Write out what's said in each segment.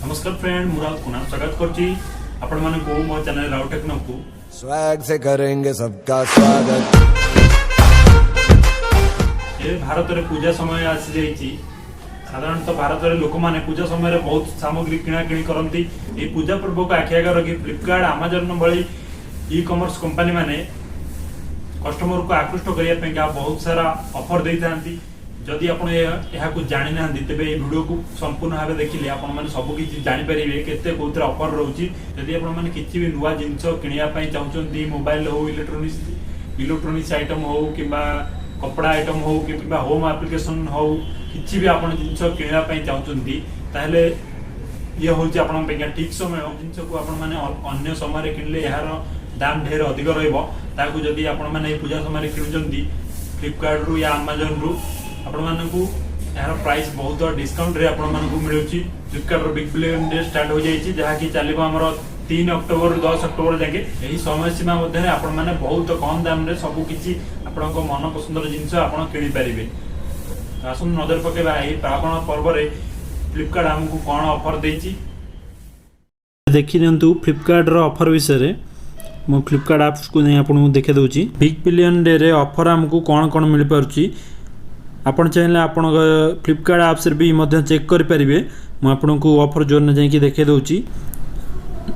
नमस्कार फ्रेंड मुझे कुणाल स्वागत करछि आपण माने को मो चैनल राउट टेक्नो को स्वैग से करेंगे सबका स्वागत। ए भारत रे पूजा समय आसी जाइछि। साधारणतः भारत रे लोक माने पूजा समय रे बहुत सामग्री किना किणी करंती। ए पूजा पर्व को आखिया कर रखी फ्लिपकार्ट अमेज़न भली ई कॉमर्स कंपनी माने कस्टमर को आकृष्ट करिया पे बहुत सारा ऑफर देइथांती। जदि आपण यह को जानि नांदी तबे ए वीडियो को संपूर्ण भाबे देखिले आपण माने सब किछि जानि परिबे केते कोथर ऑफर रहउची। जदि आपण माने किछि भी नुवा जिंस किनिया पई चाहउचंती मोबाइल हो इलेक्ट्रॉनिक्स आइटम हो किबा कपड़ा आइटम हो किबा होम एप्लीकेशन हो किछि भी आपण जिंस किनिया पई चाहउचंती ताहले ये होची आपण पे ठीक समय जिंस को आपण माने अन्य समय रे किनले यार दाम ढेर अधिक रहइबो। ताकू जदि आपण माने पूजा समय रे किनुचंती फ्लिपकार्ट रु या अमेज़न रु आपण मानकू यार प्राइस बहुत डिस्काउंट रे आपण मानकू मिलुची। फ्लिपकार्ट रो बिग बिलियन डे स्टार्ट हो जाईची जहा कि चलिबो हमरो 3 अक्टोबर 10 अक्टोबर जाके। एही समय सीमा मध्ये आपण माने बहुत कम दाम रे सब किछि आपण को मन पसंद रो जिंस आपण किनि परिबे। आसुन नजर पकेबा एही पावन पर्व रे फ्लिपकार्ट हमकू कोन ऑफर देईची देखि नियंतु। फ्लिपकार्ट रो ऑफर विषय रे मो फ्लिपकार्ट ऐप्स को नै आपण देखे दोची। बिग बिलियन डे रे ऑफर हमकू कोन कोन मिल पारुची आपण चाहे आपण फ्लिपकार्ट ऐप्स भी मध्य चेक कर पारे। मु आपन को ऑफर जोन जाकि देखे दूची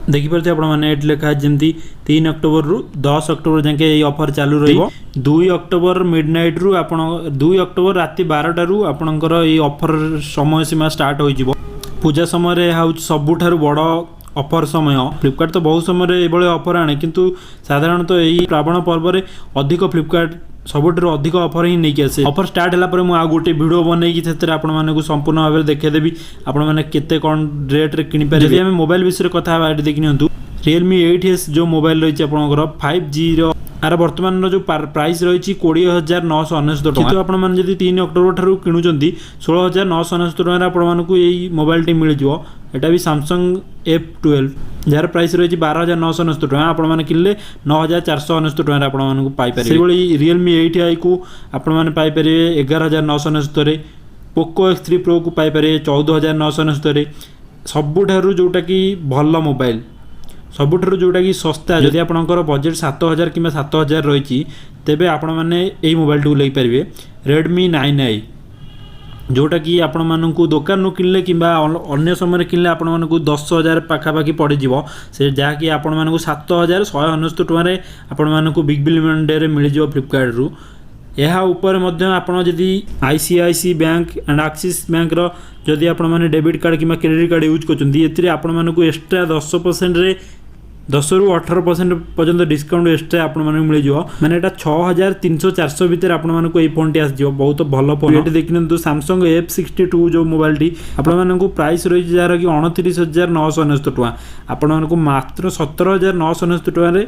देखि परते आपण माने एट लेखा जमती 3 अक्टोबर रु 10 अक्टोबर जाके ये ऑफर चालू रहिबो। 2 अक्टोबर मिडनाइट रु आपण 2 अक्टोबर राति 12टा रु आपनकर ये ऑफर समय सीमा स्टार्ट होई जिवो। पूजा समय रे हाउ सबुठारु बड़ ऑफर समय। फ्लिपकार्ट तो बहुत समय ये ऑफर आने किंतु साधारणतः तो यही श्रावण पर्व रे अधिक फ्लिपकार्ट सबुठु अधिक ऑफर ही नहीं आसे। ऑफर स्टार्ट है पर मुझे गोटे वीडियो बनई आपको संपूर्ण भाव में देखेदेवी आपण मैंने केते कौन रेट रे किनि पारे। जदि हम मोबाइल विषय कथा देखि नियंतु Realme 8s जो मोबाइल रही आपंकर 5G आर बर्तमान जो प्राइस रही 20,999 टका किंतु आपण माने जदि 3 अक्टोबर ठारू किनुचंती 16,999 टका आपण मानकू एई मोबाइल टी मिल जिवो। एटा भी Samsung F12 जार प्राइस रही 12,999 टका आपण माने किनले 9,499 टका आपण मानकू पाई पारे। सेही बळी Realme 8i को आपण माने पाई पारे 11,999 रे। Poco X3 Pro को पाई पारे 14,999 रे। सबुठारु जोटा कि भल मोबाइल सबुठारु जोटा कि सस्ता जदि आपनकर बजेट 7,000 कि 7,000 रही तेबे आपण माने एई मोबाइल टू ले पारिबे। Redmi 9i जोटा कि आपण मानकू दुकान नु किनले किबा अन्य समय किनले आपण मानकू 10,000 पाखापाखि पड़ी जिवो। से जहा कि आपण मानकू 7,199 टका रे आपण मानकू बिग बिलियन डे रे मिल जिवो फ्लिपकार्ट रु। यहाँ ऊपर मध्य आपण जदि ICICI bank and Axis bank रो जदि आपण माने डेबिट कार्ड किबा क्रेडिट कार्ड यूज करचंदी एतिरे आपण मानकू एक्स्ट्रा 10% रे 10 रु 18% पर्यंत डिस्काउंट एक्स्ट्रा आपण माने मिल जिवो। माने एटा 6,300-400 भीतर आपण मानकू ए फोन टी आस जिवो। बहुत भलो फोन एटे देखिनंतु Samsung F62 जो मोबाइल टी आपण मानकू प्राइस रही जार कि 29,999 टका आपण मानकू मात्र 17,999 टका रे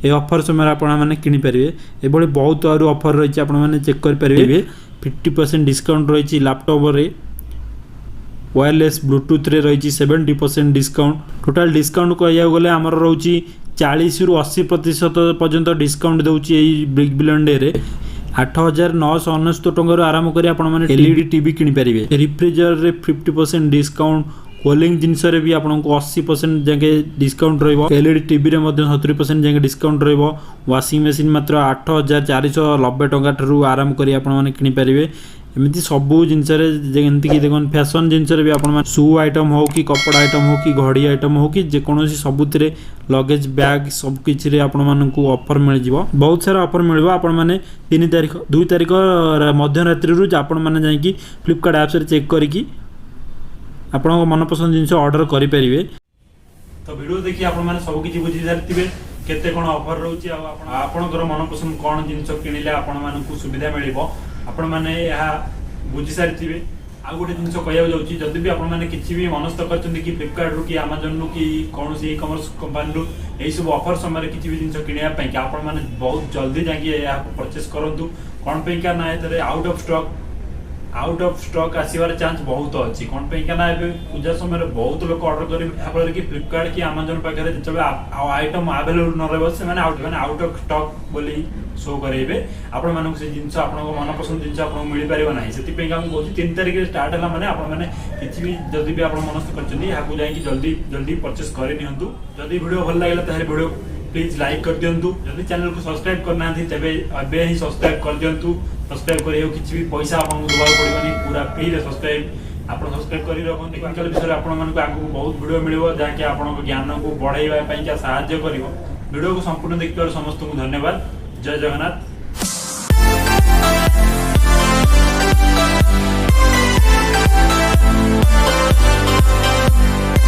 ए ऑफर समय आपण माने किनि परिबे। ए बळे बहुत आरु ऑफर रही आपण माने चेक कर परिबे। 50% डिस्काउंट रही लैपटॉप रे। वायरलेस ब्लूटूथ रे रही 70% डिस्काउंट। टोटल डिस्काउंट कहया गले हमर रहउची 40 रु 80% पर्यंत डिस्काउंट दउची एई बिग बिलियन डे रे। 8,999 टका रो आराम करी आपण माने LED टीवी किनि परिबे। रिफ्रिजरेटर रे 50% डिस्काउंट। कूलिंग जिनस रे भी आपन को 80% जाके डिस्काउंट रहइबो। LED टीवी रे मध्ये 70% जाके डिस्काउंट रहइबो। वाशिंग मशीन मात्र 8,490 टका ठरू आराम करी आपण माने किनि परिबे। एमिति सबु जिनस रे जेंति कि देखन फैशन जिनस रे भी आपण माने शू आइटम हो कि कपड़ा आइटम हो कि घड़ी आइटम हो कि जे कोनोसी सबुतरे लगेज बैग सब किछि रे आपण मानकू ऑफर मिल जिवो। बहुत सारा ऑफर मिलबो। आपण माने 3 तारिख 2 तारिख मध्य रात्रि रु आपण माने जाई कि फ्लिपकार्ट ऐप्स रे चेक करी कि आपण मनपसंद जिनस ऑर्डर करि परिबे। तो वीडियो देखि आपण माने सब किछि बुझि जारतिबे केते कोन ऑफर रहउची आ आपणकर मनपसंद कोन जिनस किनिले आपण मानकू सुविधा मिलिबो आपण माने या बुझि सारतिबे। आ गोटे जिनस कहया जाउची जदि भी आपण माने किछि भी मनस्थ करचंदी कि फ्लिपकार्ट रु कि अमेज़न रु कि कोनोसी ई कॉमर्स कंपनी रु एई सब ऑफर समय किछि भी जिनस किनिया पय कि आपण माने बहुत जल्दी जाके या परचेस करंतु कोन पय का ना एतरे out of stock out of stock आसीबार चांस बहुत अच्छी कौन पे ना ए पूजा समय बहुत लोग ऑर्डर करें फल कि फ्लिपकार्ट कि अमेजन पाखे जो आइटम अवेलेबल न रही से आउट ऑफ स्टॉक बोली शो करेंगे आपण मानक से जिन मन पसंद जिन आपको मिल पार ना से कहूँ 3 तारिख स्टार्ट है मैंने आपने किसी भी जदि भी आप मनस्थ कर जल्दी जल्दी परचेस कर नियंतु जदि वीडियो भल लगे तो वीडियो प्लीज लाइक कर दिंतु जदि चैनल को सब्सक्राइब करना तेज एवं ही सब्सक्राइब कर दिंतु सब्सक्राइब कर किसी भी पैसा आपको देवाक पड़ोनी पूरा फ्री सब्सक्राइब आप सब्सक्राइब कर रखो टेक्निकल विषय आप आगू बहुत वीडियो मिले जहाँकि आप ज्ञान को बढ़ाई साहाय्य कर वीडियो को संपूर्ण देखिए समस्त को धन्यवाद जय जगन्नाथ।